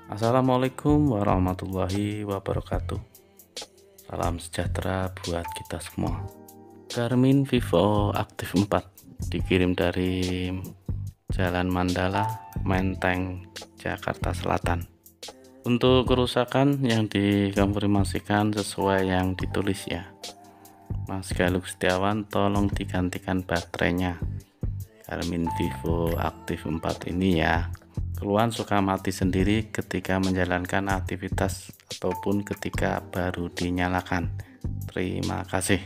Assalamualaikum warahmatullahi wabarakatuh. Salam sejahtera buat kita semua. Garmin Vivo Active 4 dikirim dari Jalan Mandala, Menteng, Jakarta Selatan. Untuk kerusakan yang dikonfirmasikan sesuai yang ditulis ya. Mas Galuk Setiawan, tolong digantikan baterainya. Garmin Vivo Active 4 ini ya, keluhan suka mati sendiri ketika menjalankan aktivitas ataupun ketika baru dinyalakan. Terima kasih.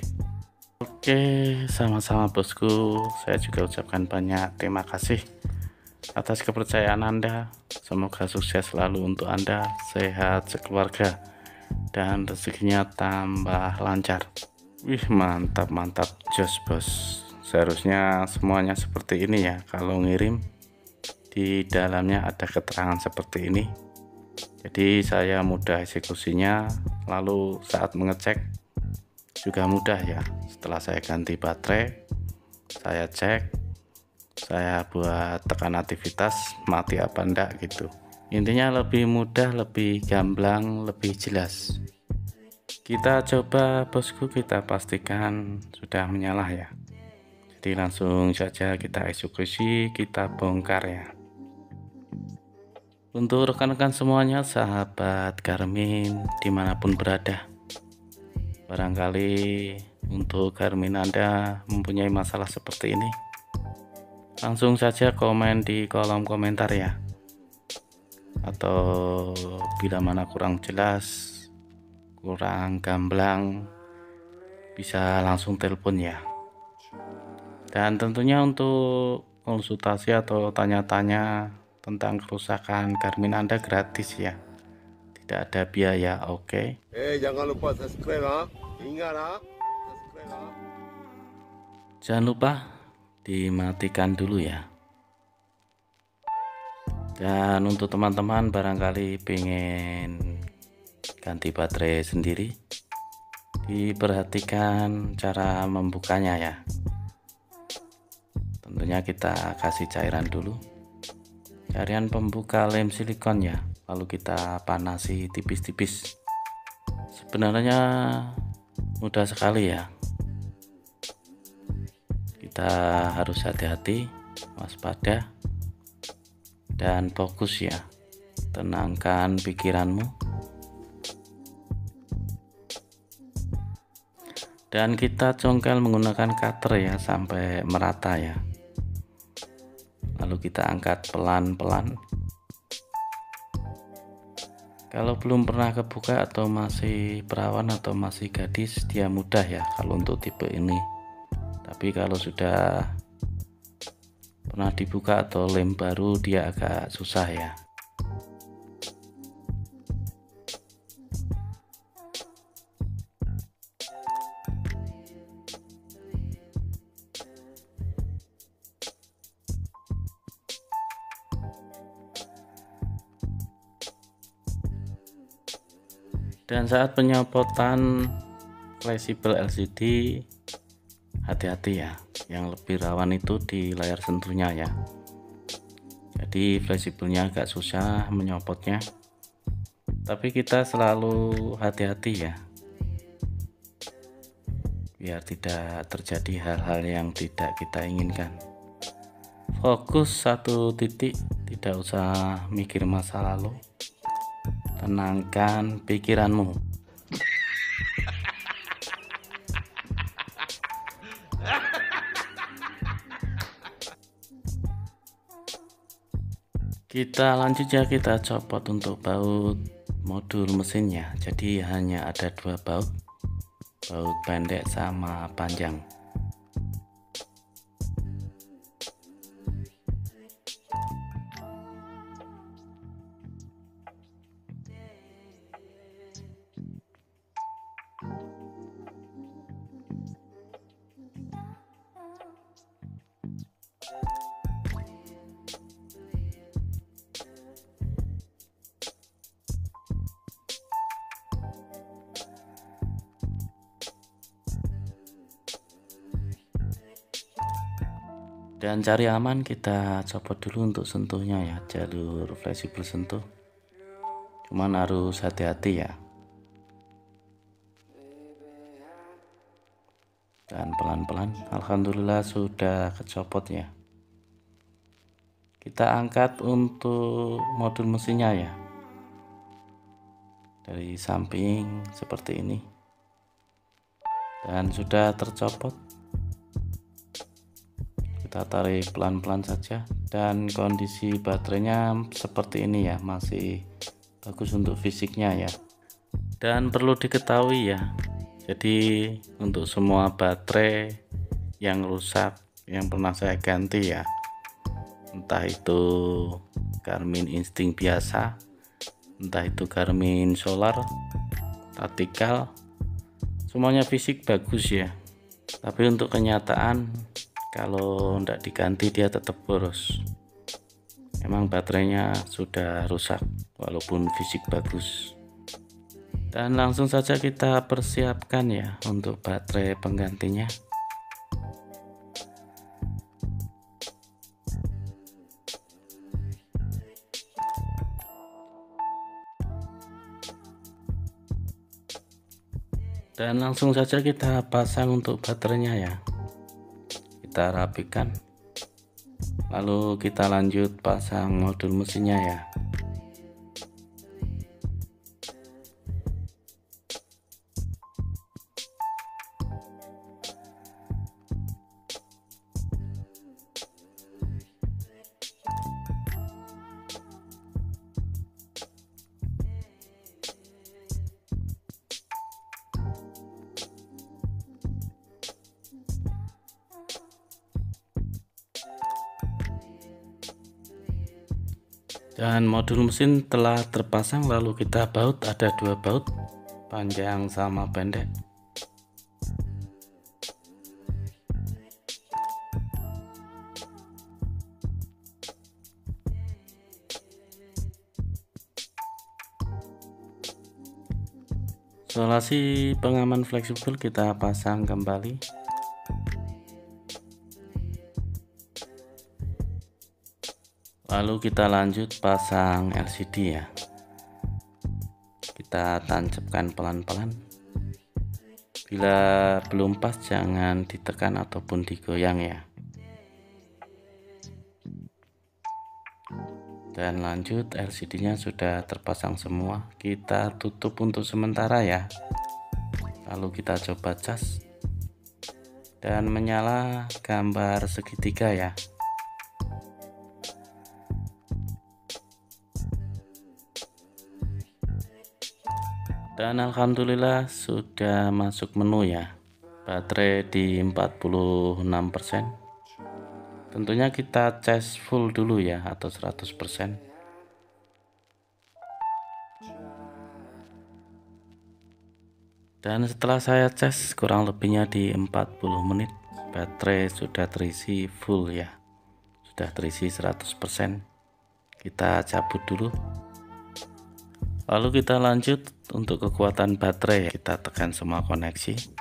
Oke, sama-sama bosku. Saya juga ucapkan banyak terima kasih atas kepercayaan Anda. Semoga sukses selalu untuk Anda, sehat sekeluarga, dan rezekinya tambah lancar. Wih, mantap jos bos. Seharusnya semuanya seperti ini ya. Kalau ngirim di dalamnya ada keterangan seperti ini, jadi saya mudah eksekusinya. Lalu saat mengecek juga mudah ya. Setelah saya ganti baterai, saya cek, saya buat tekan aktivitas mati apa enggak gitu. Intinya lebih mudah, lebih gamblang, lebih jelas. Kita coba bosku, kita pastikan sudah menyala ya. Jadi langsung saja kita eksekusi, kita bongkar ya. Untuk rekan-rekan semuanya, sahabat Garmin dimanapun berada, barangkali untuk Garmin Anda mempunyai masalah seperti ini, langsung saja komen di kolom komentar ya. Atau bila mana kurang jelas, kurang gamblang, bisa langsung telepon ya. Dan tentunya untuk konsultasi atau tanya-tanya tentang kerusakan Garmin Anda gratis ya, tidak ada biaya. Oke. Jangan lupa subscribe ha. Ingat ha. Subscribe ha. Jangan lupa dimatikan dulu ya. Dan untuk teman-teman barangkali pengen ganti baterai sendiri, diperhatikan cara membukanya ya. Tentunya kita kasih cairan dulu, cairan pembuka lem silikon ya, lalu kita panasi tipis-tipis. Sebenarnya mudah sekali ya. Kita harus hati-hati, waspada, dan fokus ya. Tenangkan pikiranmu. Dan kita congkel menggunakan cutter ya sampai merata ya. Lalu kita angkat pelan-pelan. Kalau belum pernah kebuka atau masih perawan atau masih gadis, dia mudah ya kalau untuk tipe ini. Tapi kalau sudah pernah dibuka atau lem baru, dia agak susah ya. Dan saat penyopotan fleksibel LCD, hati-hati ya, yang lebih rawan itu di layar sentuhnya ya. Jadi fleksibelnya agak susah menyopotnya, tapi kita selalu hati-hati ya, biar tidak terjadi hal-hal yang tidak kita inginkan. Fokus satu titik, tidak usah mikir masa lalu. Tenangkan pikiranmu. Kita lanjut ya, kita copot untuk baut modul mesinnya. Jadi hanya ada dua baut pendek sama panjang. Dan cari aman, kita copot dulu untuk sentuhnya ya, jalur fleksibel sentuh. cuman harus hati-hati ya. Dan pelan-pelan, alhamdulillah sudah kecopot ya. Kita angkat untuk modul mesinnya ya, dari samping seperti ini, dan sudah tercopot. Kita tarik pelan-pelan saja, dan kondisi baterainya seperti ini ya, masih bagus untuk fisiknya ya. Dan perlu diketahui ya, jadi untuk semua baterai yang rusak yang pernah saya ganti ya, entah itu Garmin Instinct biasa, entah itu Garmin Solar, Tactical, semuanya fisik bagus ya. Tapi untuk kenyataan kalau tidak diganti dia tetap boros. Emang baterainya sudah rusak walaupun fisik bagus. Dan langsung saja kita persiapkan ya untuk baterai penggantinya. Dan langsung saja kita pasang untuk baterainya ya. Kita rapikan. Lalu kita lanjut pasang modul mesinnya ya. Dan modul mesin telah terpasang, lalu kita baut. Ada dua baut, panjang sama pendek. Isolasi pengaman fleksibel kita pasang kembali. Lalu kita lanjut pasang LCD ya. Kita tancapkan pelan-pelan. Bila belum pas jangan ditekan ataupun digoyang ya. Dan lanjut, LCD-nya sudah terpasang semua. Kita tutup untuk sementara ya. Lalu kita coba cas. Dan menyala gambar segitiga ya. Dan alhamdulillah sudah masuk menu ya. Baterai di 46%. Tentunya kita cas full dulu ya, atau 100%. Dan setelah saya cas kurang lebihnya di 40 menit, baterai sudah terisi full ya. Sudah terisi 100%. Kita cabut dulu. Lalu kita lanjut untuk kekuatan baterai. Kita tekan semua koneksi.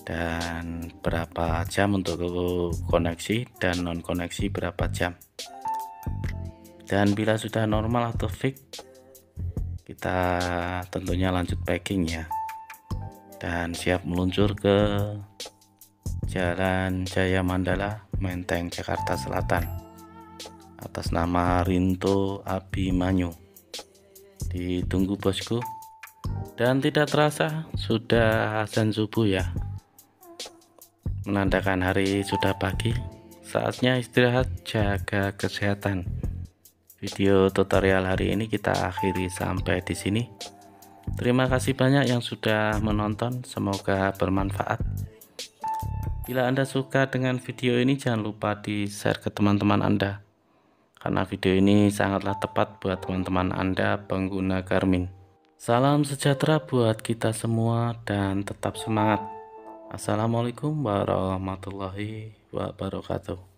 Dan berapa jam untuk koneksi dan non koneksi berapa jam. Dan bila sudah normal atau fix, kita tentunya lanjut packing ya. Dan siap meluncur ke Jalan Jaya Mandala, Menteng, Jakarta Selatan, atas nama Rinto Abimanyu. Ditunggu bosku. Dan tidak terasa sudah azan subuh ya, menandakan hari sudah pagi. Saatnya istirahat, jaga kesehatan. Video tutorial hari ini kita akhiri sampai di sini. Terima kasih banyak yang sudah menonton, semoga bermanfaat. Bila Anda suka dengan video ini, jangan lupa di share ke teman-teman Anda, karena video ini sangatlah tepat buat teman-teman Anda pengguna Garmin. Salam sejahtera buat kita semua dan tetap semangat. Assalamualaikum warahmatullahi wabarakatuh.